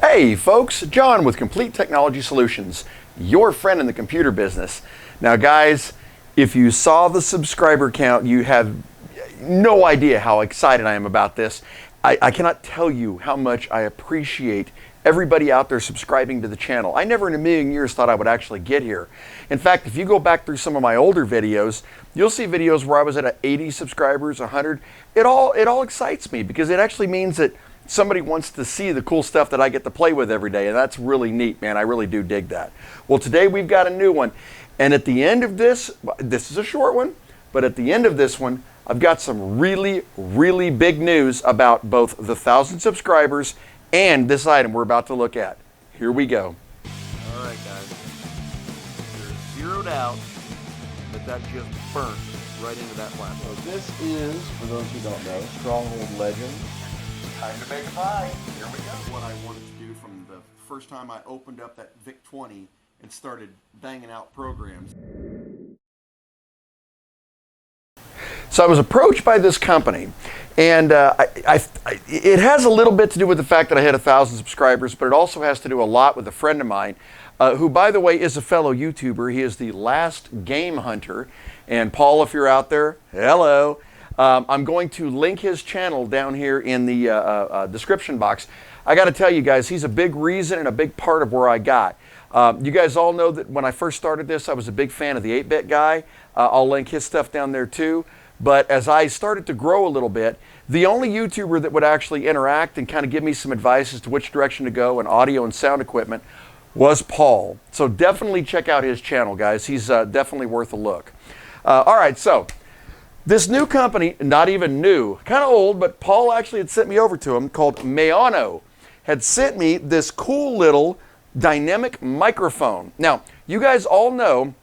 Hey folks, John with Complete Technology Solutions, your friend in the computer business. Now guys, if you saw the subscriber count, you have no idea how excited I am about this. I cannot tell you how much I appreciate everybody out there subscribing to the channel. I never in a million years thought I would actually get here. In fact, if you go back through some of my older videos, you'll see videos where I was at 80 subscribers, 100. It all excites me because it actually means that somebody wants to see the cool stuff that I get to play with every day, and that's really neat, man. I really do dig that. Well, today we've got a new one, and at the end of this is a short one, but at the end of this one, I've got some really, really big news about both the 1,000 subscribers and this item we're about to look at. Here we go. All right, guys. There's zeroed out, but that just burnt right into that platform. So this is, for those who don't know, Stronghold Legend. Time to make a pie. Here we go. What I wanted to do from the first time I opened up that VIC-20 and started banging out programs. So I was approached by this company, and it has a little bit to do with the fact that I had 1,000 subscribers, but it also has to do a lot with a friend of mine, who, by the way, is a fellow YouTuber. He is the Last Game Hunter. And Paul, if you're out there, hello. I'm going to link his channel down here in the description box. I got to tell you guys, he's a big reason and a big part of where I got. You guys all know that when I first started this, I was a big fan of the 8-bit guy. I'll link his stuff down there too. But as I started to grow a little bit, the only YouTuber that would actually interact and kind of give me some advice as to which direction to go in audio and sound equipment was Paul. So definitely check out his channel, guys. He's definitely worth a look. All right, so this new company, not even new, kind of old, but Paul actually had sent me over to him, called Maono, had sent me this cool little dynamic microphone. Now, you guys all know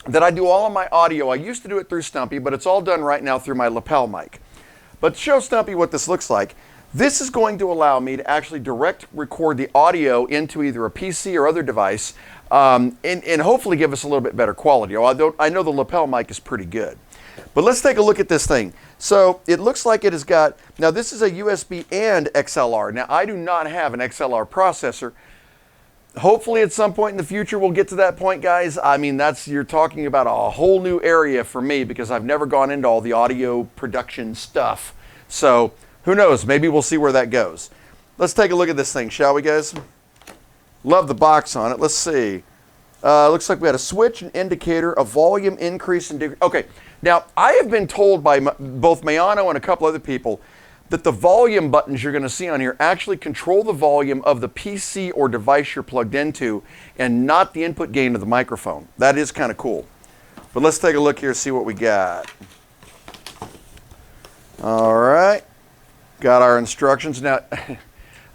that I do all of my audio. I used to do it through Stumpy, but it's all done right now through my lapel mic. But to show Stumpy what this looks like, this is going to allow me to actually direct record the audio into either a PC or other device, and hopefully give us a little bit better quality. Although I know the lapel mic is pretty good. But let's take a look at this thing. So it looks like it has got, now this is a USB and XLR. Now I do not have an XLR processor. Hopefully at some point in the future we'll get to that point, guys. I mean, you're talking about a whole new area for me because I've never gone into all the audio production stuff. So who knows, maybe we'll see where that goes. Let's take a look at this thing, shall we, guys? Love the box on it. Let's see. Looks like we had a switch, an indicator, a volume increase and decrease. Okay, now I have been told by both Maono and a couple other people that the volume buttons you're going to see on here actually control the volume of the PC or device you're plugged into and not the input gain of the microphone. That is kind of cool. But let's take a look here and see what we got. All right, got our instructions. Now,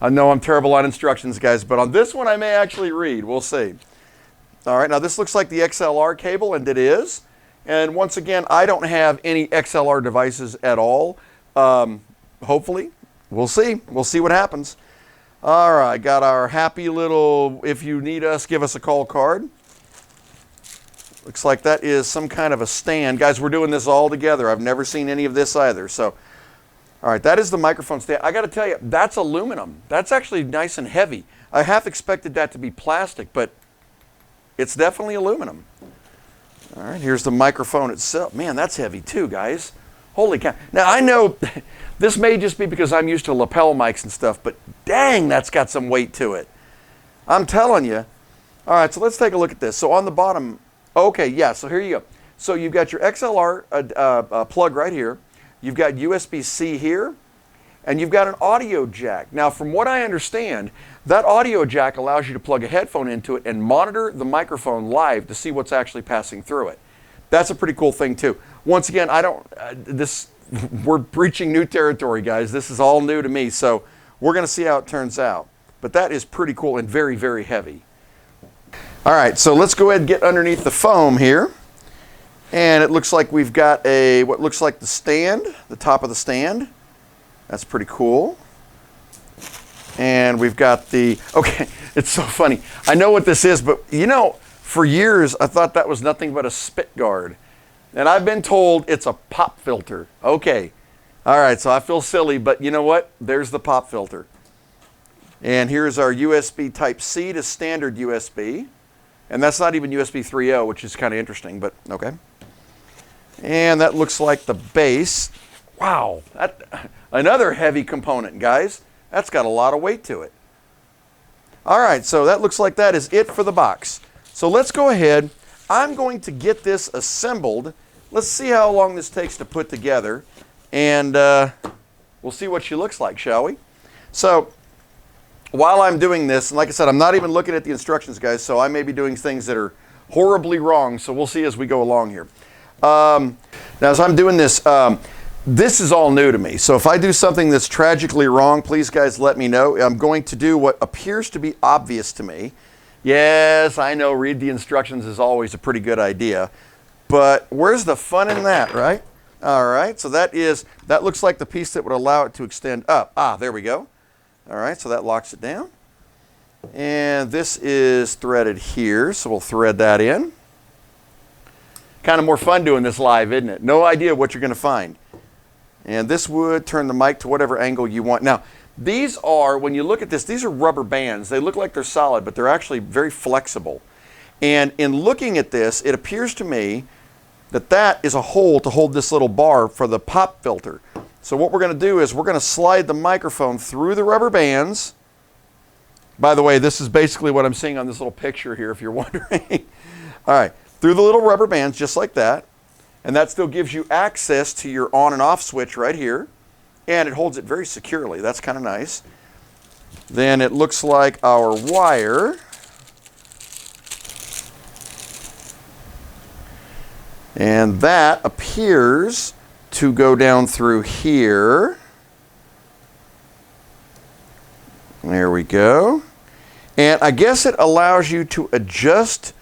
I know I'm terrible on instructions, guys, but on this one I may actually read. We'll see. All right, now this looks like the XLR cable, and it is. And once again, I don't have any XLR devices at all. Hopefully, we'll see. We'll see what happens. All right, got our happy little, if you need us, give us a call card. Looks like that is some kind of a stand. Guys, we're doing this all together. I've never seen any of this either. So, all right, that is the microphone stand. I got to tell you, that's aluminum. That's actually nice and heavy. I half expected that to be plastic, but it's definitely aluminum. All right, here's the microphone itself. Man, that's heavy too, guys. Holy cow. Now, I know this may just be because I'm used to lapel mics and stuff, but dang, that's got some weight to it. I'm telling you. All right, so let's take a look at this. So on the bottom, okay, yeah, so here you go. So you've got your XLR plug right here. You've got USB-C here, and you've got an audio jack. Now, from what I understand, that audio jack allows you to plug a headphone into it and monitor the microphone live to see what's actually passing through it. That's a pretty cool thing too. Once again, we're breaching new territory, guys. This is all new to me, so we're going to see how it turns out. But that is pretty cool and very, very heavy. All right, so let's go ahead and get underneath the foam here. And it looks like we've got what looks like the stand, the top of the stand. That's pretty cool. And we've got okay, it's so funny. I know what this is, but you know, for years I thought that was nothing but a spit guard. And I've been told it's a pop filter. Okay. All right, so I feel silly, but you know what? There's the pop filter. And here's our USB Type-C to standard USB. And that's not even USB 3.0, which is kind of interesting, but okay. And that looks like the base. Wow, another heavy component, guys. That's got a lot of weight to it. All right, so that looks like that is it for the box. So let's go ahead. I'm going to get this assembled. Let's see how long this takes to put together. And we'll see what she looks like, shall we? So while I'm doing this, and like I said, I'm not even looking at the instructions, guys, so I may be doing things that are horribly wrong, so we'll see as we go along here. Now, as I'm doing this, this is all new to me, so if I do something that's tragically wrong, please, guys, let me know. I'm going to do what appears to be obvious to me. Yes, I know, read the instructions is always a pretty good idea, but where's the fun in that, right? All right, so that looks like the piece that would allow it to extend up. Ah, there we go. All right, so that locks it down. And this is threaded here, so we'll thread that in. Kind of more fun doing this live, isn't it? No idea what you're going to find. And this would turn the mic to whatever angle you want. Now, these are, when you look at this, these are rubber bands. They look like they're solid, but they're actually very flexible. And in looking at this, it appears to me that that is a hole to hold this little bar for the pop filter. So what we're going to do is we're going to slide the microphone through the rubber bands. By the way, this is basically what I'm seeing on this little picture here, if you're wondering. All right, through the little rubber bands, just like that. And that still gives you access to your on and off switch right here. And it holds it very securely. That's kind of nice. Then it looks like our wire. And that appears to go down through here. There we go. And I guess it allows you to adjust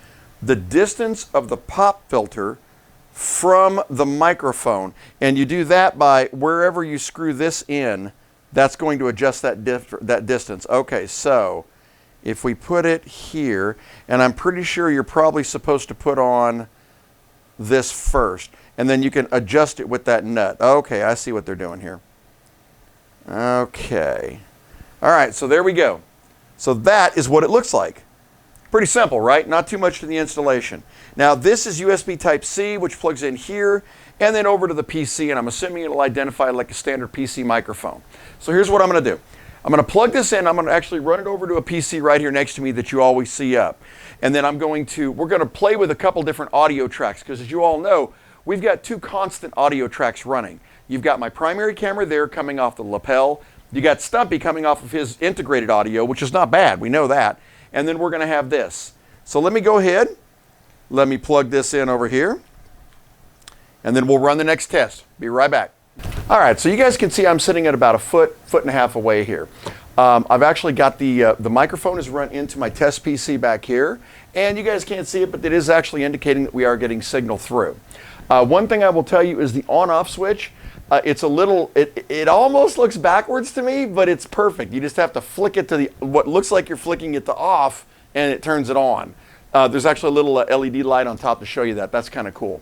the distance of the pop filter from the microphone. And you do that by wherever you screw this in, that's going to adjust that distance. Okay, so if we put it here, and I'm pretty sure you're probably supposed to put on this first, and then you can adjust it with that nut. Okay, I see what they're doing here. Okay. All right, so there we go. So that is what it looks like. Pretty simple, right? Not too much to the installation. Now, this is USB Type-C, which plugs in here, and then over to the PC, and I'm assuming it'll identify like a standard PC microphone. So here's what I'm going to do. I'm going to plug this in. I'm going to actually run it over to a PC right here next to me that you always see up. And then we're going to play with a couple different audio tracks, because as you all know, we've got two constant audio tracks running. You've got my primary camera there coming off the lapel. You got Stumpy coming off of his integrated audio, which is not bad. We know that. And then we're going to have this. So let me go ahead. Let me plug this in over here. And then we'll run the next test. Be right back. All right, so you guys can see I'm sitting at about a foot and a half away here. I've actually got the microphone is run into my test PC back here. And you guys can't see it, but it is actually indicating that we are getting signal through. One thing I will tell you is the on-off switch. It's a little, it almost looks backwards to me, but it's perfect. You just have to flick it to what looks like you're flicking it to off, and it turns it on. There's actually a little LED light on top to show you that. That's kind of cool.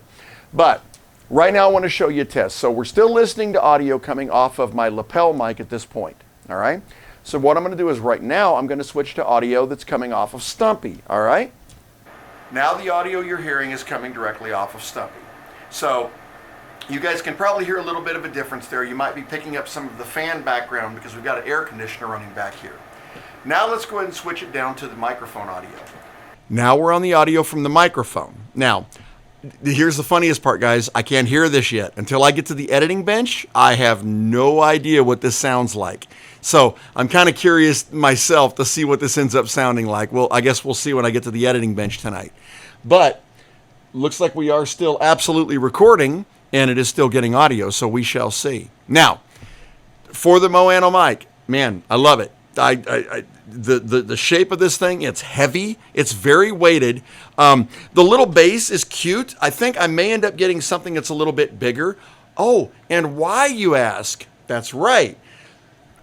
But right now I want to show you a test. So we're still listening to audio coming off of my lapel mic at this point. All right. So what I'm going to do is right now I'm going to switch to audio that's coming off of Stumpy. All right. Now the audio you're hearing is coming directly off of Stumpy. So you guys can probably hear a little bit of a difference there. You might be picking up some of the fan background because we've got an air conditioner running back here. Now let's go ahead and switch it down to the microphone audio. Now we're on the audio from the microphone. Now, here's the funniest part, guys. I can't hear this yet. Until I get to the editing bench, I have no idea what this sounds like. So I'm kind of curious myself to see what this ends up sounding like. Well, I guess we'll see when I get to the editing bench tonight. But looks like we are still absolutely recording, and it is still getting audio, so we shall see. Now, for the Maono mic, man, I love it. The shape of this thing, it's heavy, it's very weighted. The little base is cute. I think I may end up getting something that's a little bit bigger. Oh, and why, you ask? That's right.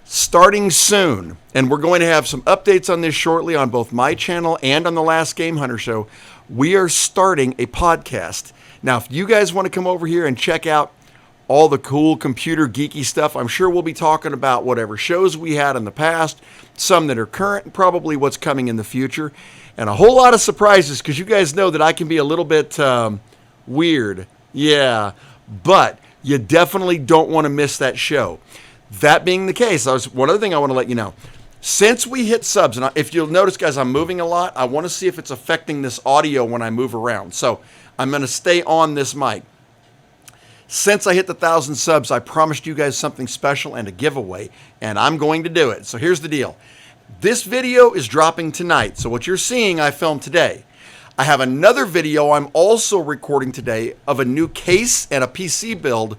Starting soon, and we're going to have some updates on this shortly on both my channel and on the Last Game Hunter Show. We are starting a podcast. Now, if you guys want to come over here and check out all the cool computer geeky stuff. I'm sure we'll be talking about whatever shows we had in the past, some that are current, and probably what's coming in the future, and a whole lot of surprises, because you guys know that I can be a little bit weird. Yeah, but you definitely don't want to miss that show. That being the case, one other thing I want to let you know. Since we hit subs, and if you'll notice, guys, I'm moving a lot. I want to see if it's affecting this audio when I move around. So I'm going to stay on this mic. Since I hit the 1,000 subs, I promised you guys something special and a giveaway, and I'm going to do it. So here's the deal. This video is dropping tonight. So what you're seeing, I filmed today. I have another video I'm also recording today of a new case and a PC build,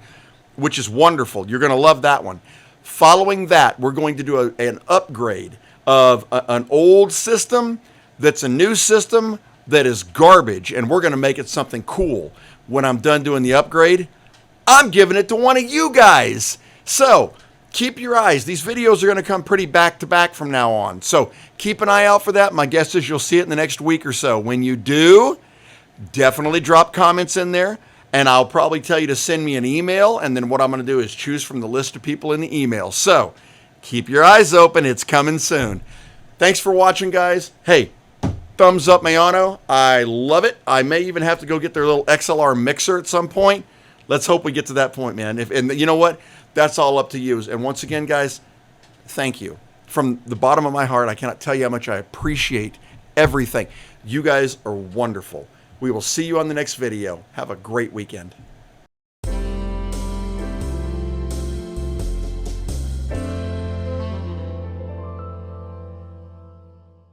which is wonderful. You're going to love that one. Following that, we're going to do an upgrade of an old system that's a new system that is garbage, and we're going to make it something cool. When I'm done doing the upgrade, I'm giving it to one of you guys. So keep your eyes. These videos are going to come pretty back to back from now on. So keep an eye out for that. My guess is you'll see it in the next week or so. When you do, definitely drop comments in there. And I'll probably tell you to send me an email, and then what I'm going to do is choose from the list of people in the email. So keep your eyes open. It's coming soon. Thanks for watching, guys. Hey, thumbs up, Maono. I love it. I may even have to go get their little XLR mixer at some point. Let's hope we get to that point, man. And you know what? That's all up to you. And once again, guys, thank you. From the bottom of my heart, I cannot tell you how much I appreciate everything. You guys are wonderful. We will see you on the next video. Have a great weekend.